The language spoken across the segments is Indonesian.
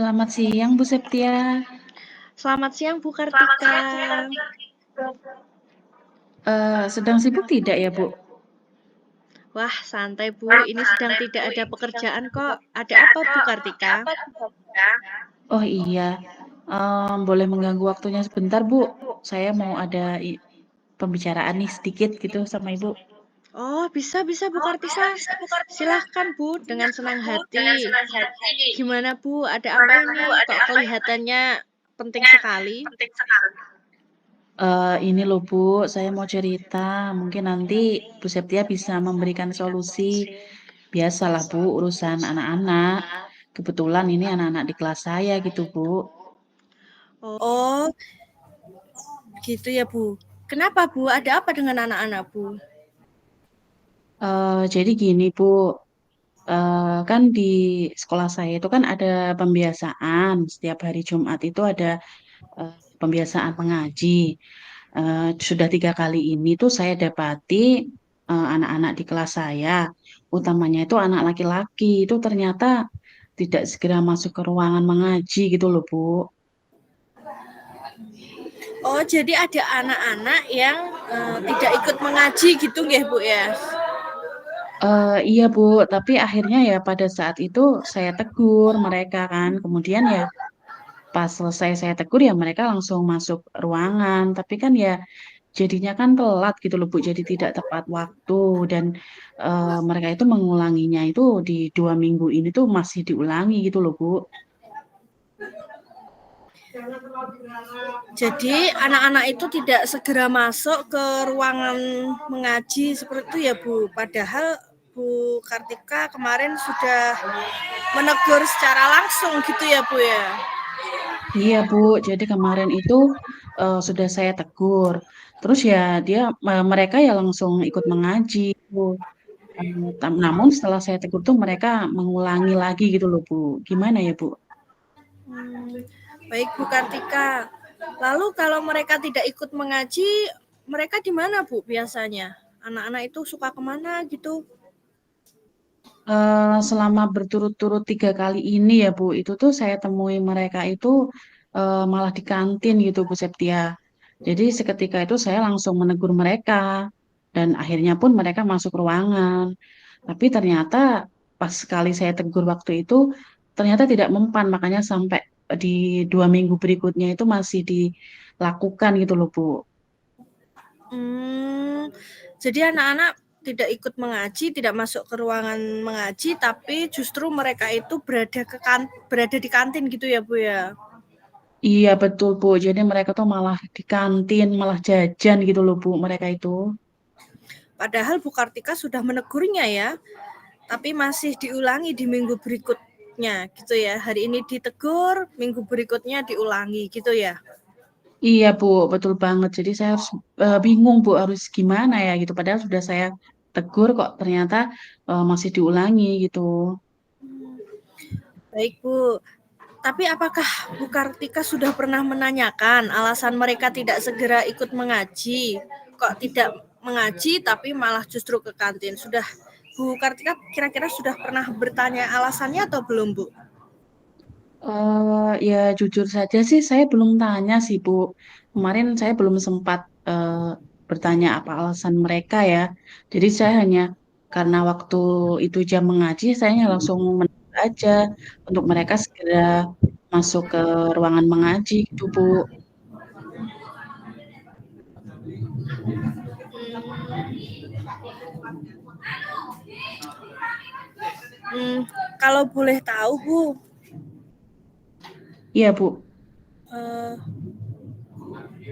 Selamat siang, Bu Septia. Selamat siang Bu Kartika. Sedang sibuk tidak ya, Bu? Wah, santai Bu, ini sedang tidak ada pekerjaan kok. Ada apa Bu Kartika? Oh iya, boleh mengganggu waktunya sebentar, Bu. Saya mau ada pembicaraan nih sedikit gitu sama Ibu. Oh, bisa Bu Kartika. Silahkan Bu, dengan senang hati. Gimana Bu, ada apa ini? Kok kelihatannya penting sekali? Ini loh, Bu, saya mau cerita. Mungkin nanti Bu Septia bisa memberikan solusi. Biasalah, Bu, urusan anak-anak. Kebetulan ini anak-anak di kelas saya gitu, Bu. Oh, gitu ya Bu. Kenapa Bu? Ada apa dengan anak-anak Bu? Jadi gini, Bu. Kan di sekolah saya itu kan ada pembiasaan setiap hari Jumat itu ada pembiasaan mengaji. Sudah 3 kali ini tuh saya dapati anak-anak di kelas saya, utamanya itu anak laki-laki itu ternyata tidak segera masuk ke ruangan mengaji gitu loh, Bu. Oh, jadi ada anak-anak yang tidak ikut mengaji gitu nggih Bu ya? Iya Bu, tapi akhirnya ya pada saat itu saya tegur mereka kan, kemudian ya pas selesai saya tegur ya mereka langsung masuk ruangan, tapi kan ya jadinya kan telat gitu loh Bu, jadi tidak tepat waktu dan mereka itu mengulanginya itu di 2 minggu ini tuh masih diulangi gitu loh Bu. Jadi anak-anak itu tidak segera masuk ke ruangan mengaji seperti itu ya Bu. Padahal Bu Kartika kemarin sudah menegur secara langsung gitu ya Bu ya. Iya Bu, jadi kemarin itu sudah saya tegur, terus ya mereka ya langsung ikut mengaji Bu. Namun setelah saya tegur tuh mereka mengulangi lagi gitu loh Bu. Gimana ya Bu? Baik Bu Kartika. Lalu kalau mereka tidak ikut mengaji, mereka di mana Bu biasanya? Anak-anak itu suka kemana gitu? Selama berturut-turut 3 kali ini ya Bu, itu tuh saya temui mereka itu malah di kantin gitu Bu Septia. Jadi seketika itu saya langsung menegur mereka dan akhirnya pun mereka masuk ruangan. Tapi ternyata pas sekali saya tegur waktu itu ternyata tidak mempan, makanya sampai di 2 minggu berikutnya itu masih dilakukan gitu loh Bu. Jadi anak-anak tidak ikut mengaji, tidak masuk ke ruangan mengaji, tapi justru mereka itu berada di kantin gitu ya Bu ya. Iya betul Bu, jadi mereka tuh malah di kantin, malah jajan gitu loh Bu mereka itu. Padahal Bu Kartika sudah menegurnya ya, tapi masih diulangi di minggu berikutnya gitu ya. Hari ini ditegur, minggu berikutnya diulangi gitu ya. Iya Bu, betul banget. Jadi saya harus bingung Bu harus gimana ya gitu. Padahal sudah saya tegur kok ternyata masih diulangi gitu. Baik Bu, tapi apakah Bu Kartika sudah pernah menanyakan alasan mereka tidak segera ikut mengaji? Kok tidak mengaji tapi malah justru ke kantin? Sudah Bu Kartika kira-kira sudah pernah bertanya alasannya atau belum Bu? Ya jujur saja sih saya belum tanya sih Bu. Kemarin saya belum sempat bertanya apa alasan mereka ya. Jadi saya hanya karena waktu itu jam mengaji, saya hanya langsung menunggu aja untuk mereka segera masuk ke ruangan mengaji gitu Bu. Hmm, kalau boleh tahu Bu, Iya Bu. eh,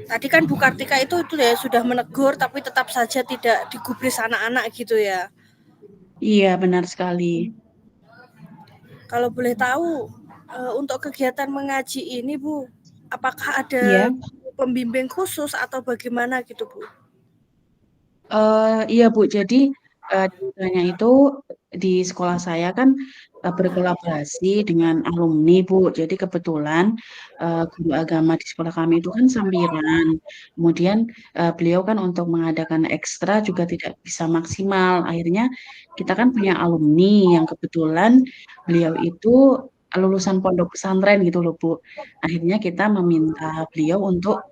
tadi kan Bu Kartika itu ya sudah menegur tapi tetap saja tidak digubris anak-anak gitu ya. Iya benar sekali. Kalau boleh tahu untuk kegiatan mengaji ini Bu, apakah Iya. ada pembimbing khusus atau bagaimana gitu Bu? Iya Bu, jadi ceritanya itu di sekolah saya kan berkolaborasi dengan alumni Bu. Jadi kebetulan guru agama di sekolah kami itu kan sambiran. Kemudian beliau kan untuk mengadakan ekstra juga tidak bisa maksimal. Akhirnya kita kan punya alumni yang kebetulan beliau itu lulusan pondok pesantren gitu loh Bu. Akhirnya kita meminta beliau untuk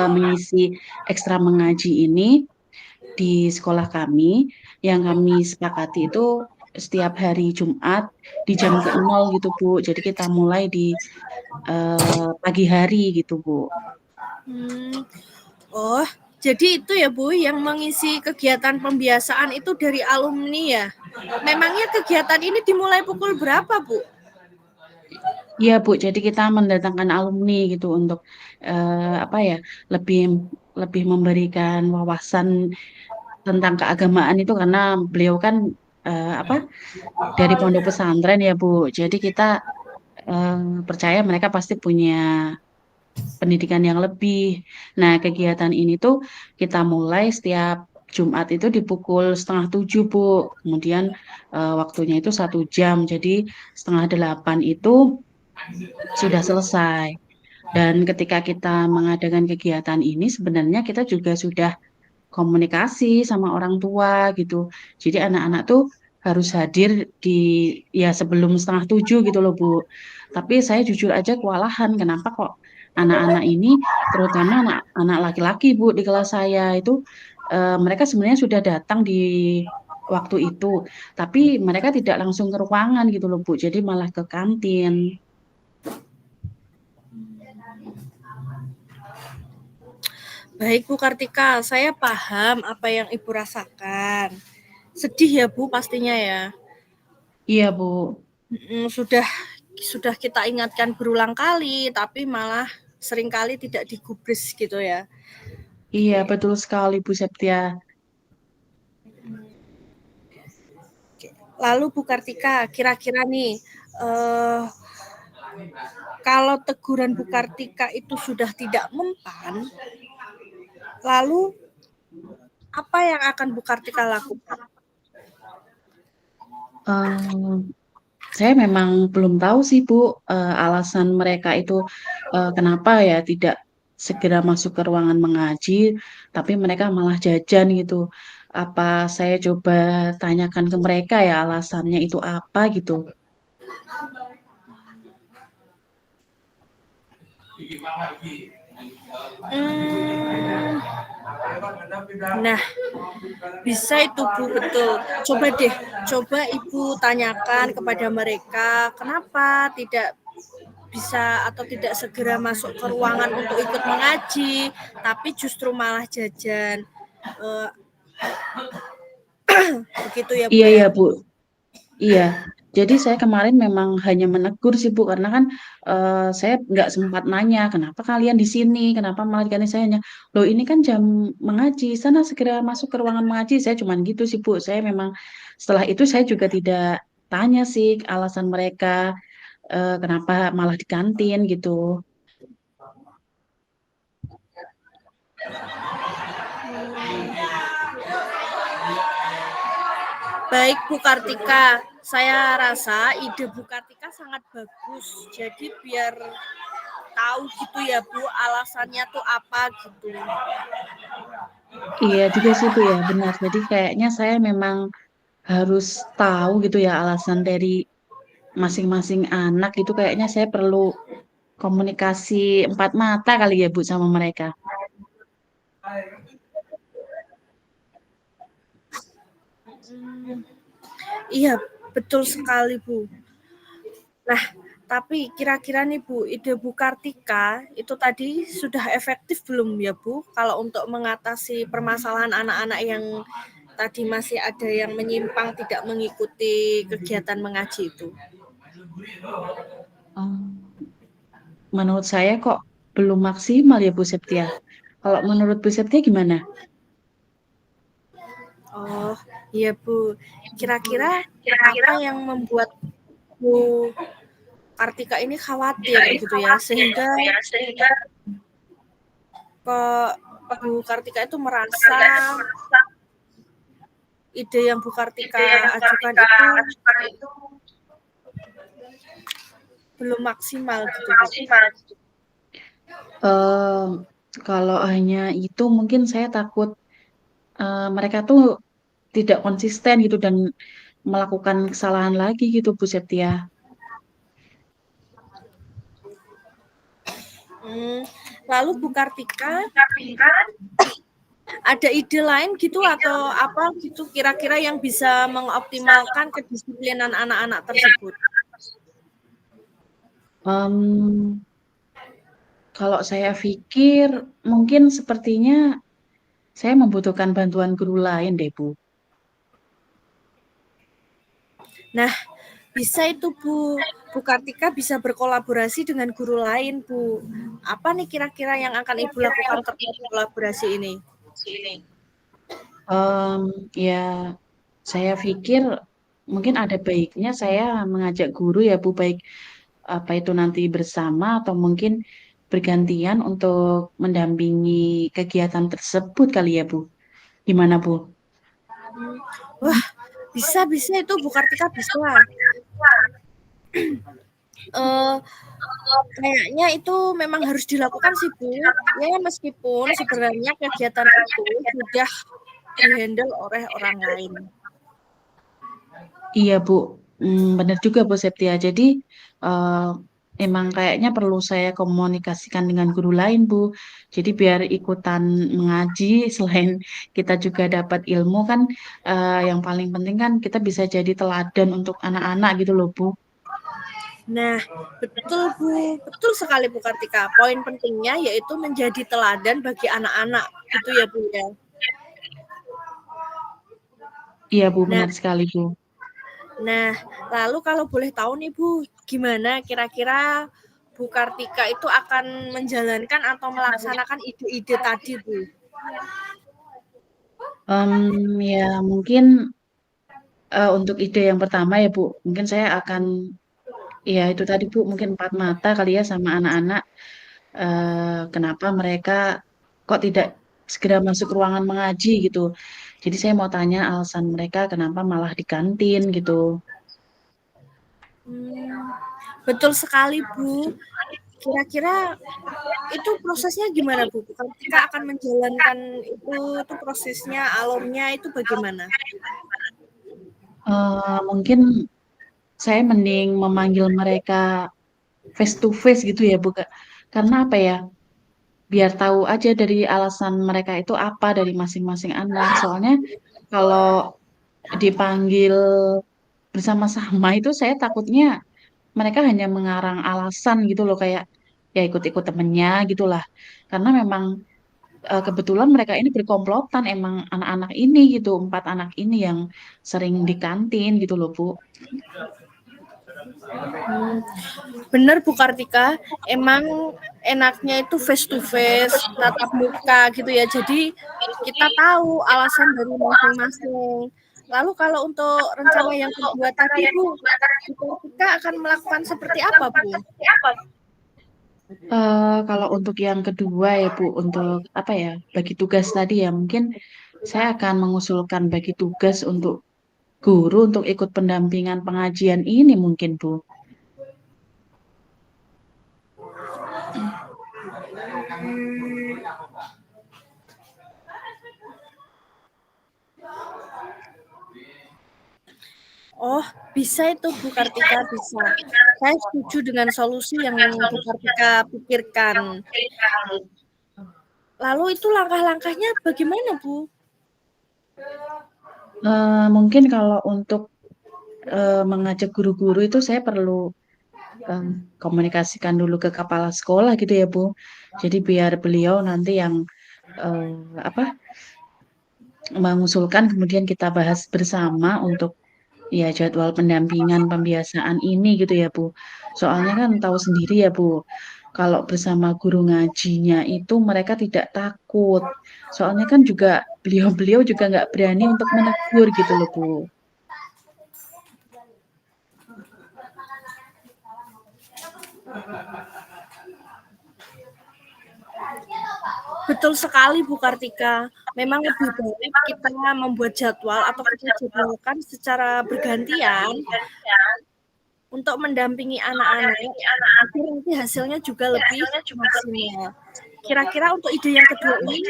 mengisi ekstra mengaji ini di sekolah kami, yang kami sepakati itu setiap hari Jumat di jam ke-0 gitu Bu. Jadi kita mulai di pagi hari gitu Bu. Hmm. Oh, jadi itu ya Bu, yang mengisi kegiatan pembiasaan itu dari alumni ya? Memangnya kegiatan ini dimulai pukul berapa Bu? Iya Bu, jadi kita mendatangkan alumni gitu untuk apa ya, lebih lebih memberikan wawasan tentang keagamaan itu karena beliau kan apa dari pondok pesantren ya Bu. Jadi kita eh, percaya mereka pasti punya pendidikan yang lebih. Nah, kegiatan ini tuh kita mulai setiap Jumat itu di pukul 6:30 Bu. Kemudian waktunya itu 1 jam. Jadi 7:30 itu sudah selesai. Dan ketika kita mengadakan kegiatan ini, sebenarnya kita juga sudah komunikasi sama orang tua gitu. Jadi anak-anak tuh harus hadir di ya sebelum 6:30 gitu loh Bu. Tapi saya jujur aja kewalahan, kenapa kok anak-anak ini, terutama anak-anak laki-laki Bu di kelas saya itu mereka sebenarnya sudah datang di waktu itu, tapi mereka tidak langsung ke ruangan gitu loh Bu. Jadi malah ke kantin. Baik Bu Kartika, saya paham apa yang Ibu rasakan. Sedih ya Bu pastinya ya. Iya Bu. Sudah kita ingatkan berulang kali, tapi malah seringkali tidak digubris gitu ya. Iya betul sekali Bu Septia. Lalu Bu Kartika, kira-kira nih, kalau teguran Bu Kartika itu sudah tidak mempan, lalu apa yang akan Bu Kartika lakukan? Em, saya memang belum tahu sih Bu, alasan mereka itu kenapa ya tidak segera masuk ke ruangan mengaji, tapi mereka malah jajan gitu. Apa saya coba tanyakan ke mereka ya alasannya itu apa gitu. Hmm, nah, bisa itu Bu, betul. Coba deh, coba Ibu tanyakan kepada mereka kenapa tidak bisa atau tidak segera masuk ke ruangan untuk ikut mengaji, tapi justru malah jajan. Eh, Begitu ya Bu Iya ya. ya Bu, iya. Jadi saya kemarin memang hanya menegur sih Bu, karena kan saya nggak sempat nanya kenapa kalian di sini, kenapa malah dikasih saya hanya, loh ini kan jam mengaji, sana segera masuk ke ruangan mengaji. Saya cuman gitu sih Bu. Saya memang setelah itu saya juga tidak tanya sih alasan mereka kenapa malah di kantin gitu. Baik Bu Kartika, saya rasa ide Bu Kartika sangat bagus. Jadi biar tahu gitu ya Bu alasannya tuh apa gitu. Iya juga sih Bu ya, benar. Jadi kayaknya saya memang harus tahu gitu ya alasan dari masing-masing anak itu, kayaknya saya perlu komunikasi empat mata kali ya Bu sama mereka. Hmm, iya betul sekali Bu. Nah, tapi kira-kira nih Bu, ide Bu Kartika itu tadi sudah efektif belum ya Bu? Kalau untuk mengatasi permasalahan anak-anak yang tadi masih ada yang menyimpang tidak mengikuti kegiatan mengaji itu. Hmm, menurut saya kok belum maksimal ya Bu Septia. Kalau menurut Bu Septia gimana? Oh, iya Bu. Kira-kira apa yang membuat Bu Kartika ini khawatir gitu ya, sehingga kok Bu Kartika itu merasa ide yang Bu Kartika ajukan itu belum maksimal gitu Bu. Eh, kalau hanya itu mungkin saya takut mereka tuh tidak konsisten gitu dan melakukan kesalahan lagi gitu Bu Septia. Lalu Bu Kartika, ada ide lain gitu atau apa gitu kira-kira yang bisa mengoptimalkan kedisiplinan anak-anak tersebut? Kalau saya pikir mungkin sepertinya saya membutuhkan bantuan guru lain deh, Bu. Nah, bisa itu Bu Kartika bisa berkolaborasi dengan guru lain Bu. Apa nih kira-kira yang akan Ibu lakukan terkait kolaborasi ini? Ya, saya pikir mungkin ada baiknya saya mengajak guru ya, Bu, baik apa itu nanti bersama atau mungkin bergantian untuk mendampingi kegiatan tersebut kali ya, Bu. Gimana, Bu? Wah, bisa itu Bu Kartika bisa. Uh, Kayaknya itu memang harus dilakukan sih Bu. Ya meskipun sebenarnya kegiatan itu sudah dihandle oleh orang lain. Iya, Bu. Benar juga, Bu Septia. Jadi, eh, emang kayaknya perlu saya komunikasikan dengan guru lain, Bu. Jadi, biar ikutan mengaji, selain kita juga dapat ilmu kan, yang paling penting kan kita bisa jadi teladan untuk anak-anak gitu loh, Bu. Nah, betul Bu, betul sekali Bu Kartika. Poin pentingnya yaitu menjadi teladan bagi anak-anak, gitu ya Bu ya. Iya, Bu, Nah, benar sekali, Bu. nah, lalu kalau boleh tahu nih Bu, gimana kira-kira Bu Kartika itu akan menjalankan atau melaksanakan ide-ide tadi Bu? Ya, mungkin untuk ide yang pertama ya, Bu, mungkin saya akan, ya itu tadi, Bu, mungkin empat mata kali ya sama anak-anak. Kenapa mereka kok tidak segera masuk ruangan mengaji gitu. Jadi saya mau tanya alasan mereka kenapa malah di kantin gitu. Betul sekali Bu. Kira-kira itu prosesnya gimana Bu? Ketika akan menjalankan itu prosesnya, alurnya itu bagaimana? Mungkin saya mending memanggil mereka face to face gitu ya, Bu. Kak. Karena apa ya? Biar tahu aja dari alasan mereka itu apa dari masing-masing anak. Soalnya kalau dipanggil bersama-sama itu saya takutnya mereka hanya mengarang alasan gitu loh kayak ya ikut-ikut temennya gitulah. Karena memang kebetulan mereka ini berkomplotan emang anak-anak ini gitu, empat anak ini yang sering di kantin gitu loh, Bu. Benar Bu Kartika, emang enaknya itu face to face, tatap muka gitu ya. Jadi kita tahu alasan dari masing-masing. Lalu kalau untuk rencana yang kedua tadi Bu Kartika akan melakukan seperti apa Bu? Kalau untuk yang kedua ya, Bu, untuk apa ya, bagi tugas tadi ya, mungkin saya akan mengusulkan bagi tugas untuk guru untuk ikut pendampingan pengajian ini mungkin, Bu. Oh, bisa itu Bu Kartika, bisa. Saya setuju dengan solusi yang Bu Kartika pikirkan. Lalu itu langkah-langkahnya bagaimana Bu? Mungkin kalau untuk mengajak guru-guru itu saya perlu eh, komunikasikan dulu ke kepala sekolah gitu ya, Bu. Jadi biar beliau nanti yang eh, apa mengusulkan kemudian kita bahas bersama untuk ya jadwal pendampingan pembiasaan ini gitu ya, Bu. Soalnya kan tahu sendiri ya, Bu. Kalau bersama guru ngajinya itu mereka tidak takut. Soalnya kan juga beliau-beliau juga nggak berani untuk menegur gitu loh, Bu. Betul sekali Bu Kartika. Memang lebih baik kita membuat jadwal atau kita jadwalkan secara bergantian untuk mendampingi anak-anak agar nanti hasilnya juga lebih maksimal. Kira-kira untuk ide yang kedua ini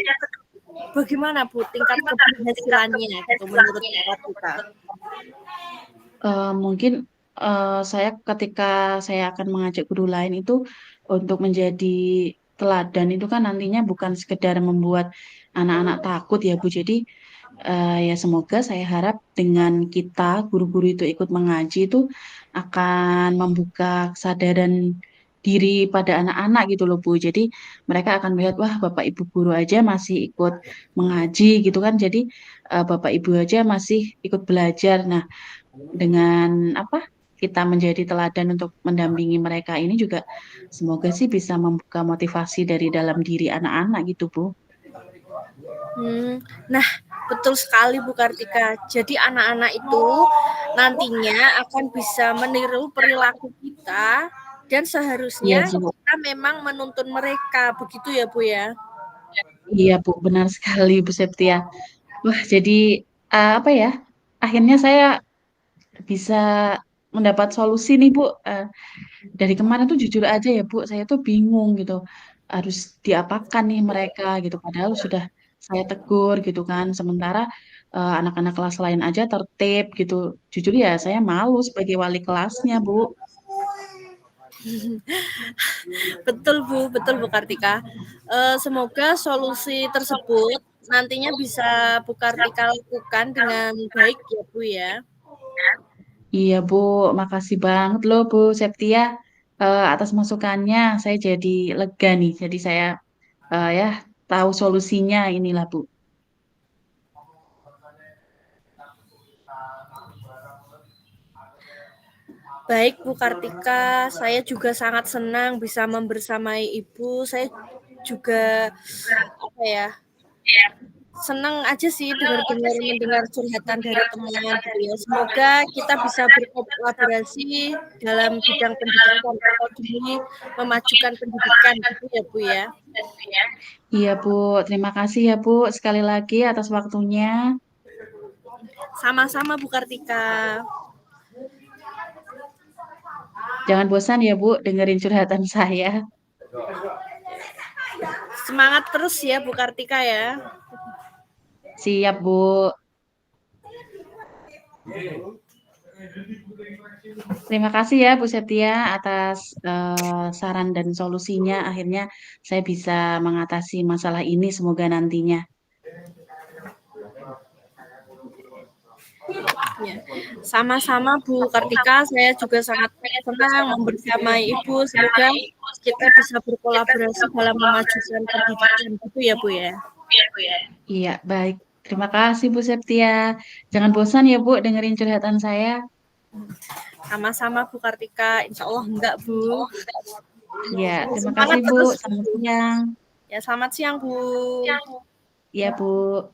bagaimana Bu tingkat keberhasilannya gitu menurut Bu Kartika? Mungkin saya ketika saya akan mengajak guru lain itu untuk menjadi teladan itu kan nantinya bukan sekedar membuat anak-anak takut ya Bu. Jadi ya semoga saya harap dengan kita guru-guru itu ikut mengaji itu akan membuka kesadaran diri pada anak-anak gitu loh Bu. Jadi mereka akan melihat wah Bapak Ibu guru aja masih ikut mengaji gitu kan. Jadi Bapak Ibu aja masih ikut belajar. Nah, dengan apa kita menjadi teladan untuk mendampingi mereka ini juga semoga sih bisa membuka motivasi dari dalam diri anak-anak gitu Bu. Nah, betul sekali Bu Kartika. Jadi anak-anak itu nantinya akan bisa meniru perilaku kita dan Iya seharusnya Bu, kita memang menuntun mereka. Begitu ya Bu ya? iya Bu, benar sekali Bu Septia. Wah jadi apa ya? Akhirnya saya bisa mendapat solusi nih Bu. Dari kemarin tuh jujur aja ya Bu, saya tuh bingung gitu. Harus diapakan nih mereka gitu. Padahal sudah saya tegur gitu kan. Sementara anak-anak kelas lain aja tertib gitu. Jujur ya saya malu sebagai wali kelasnya Bu. Betul Bu Kartika. Semoga solusi tersebut nantinya bisa Bu Kartika lakukan dengan baik ya Bu ya. Iya Bu, makasih banget loh Bu Septia atas masukannya. Saya jadi lega nih. Jadi saya ya tahu solusinya inilah Bu. Baik Bu Kartika, saya juga sangat senang bisa membersamai Ibu. Saya juga apa ya, senang aja sih dengar-dengar mendengar curhatan dari teman gitu ya. Semoga kita bisa berkolaborasi dalam bidang pendidikan atau demi memajukan pendidikan gitu ya Bu ya. Iya Bu, terima kasih ya Bu sekali lagi atas waktunya. Sama-sama Bu Kartika. Jangan bosan ya Bu dengerin curhatan saya. Semangat terus ya Bu Kartika ya. Siap Bu. Terima kasih ya Bu Setia atas saran dan solusinya. Akhirnya saya bisa mengatasi masalah ini semoga nantinya. Ya. Sama-sama Bu Kartika, saya juga sangat senang membersamai Ibu. Semoga kita bisa berkolaborasi dalam memajukan pendidikan gitu ya Bu ya. Iya, baik. Terima kasih Bu Septia. Jangan bosan ya Bu dengerin curhatan saya. Sama-sama Bu Kartika, insya Allah enggak Bu. Ya, terima kasih Semangat Bu. terus Bu. Selamat siang. Ya selamat siang Bu. Iya Bu.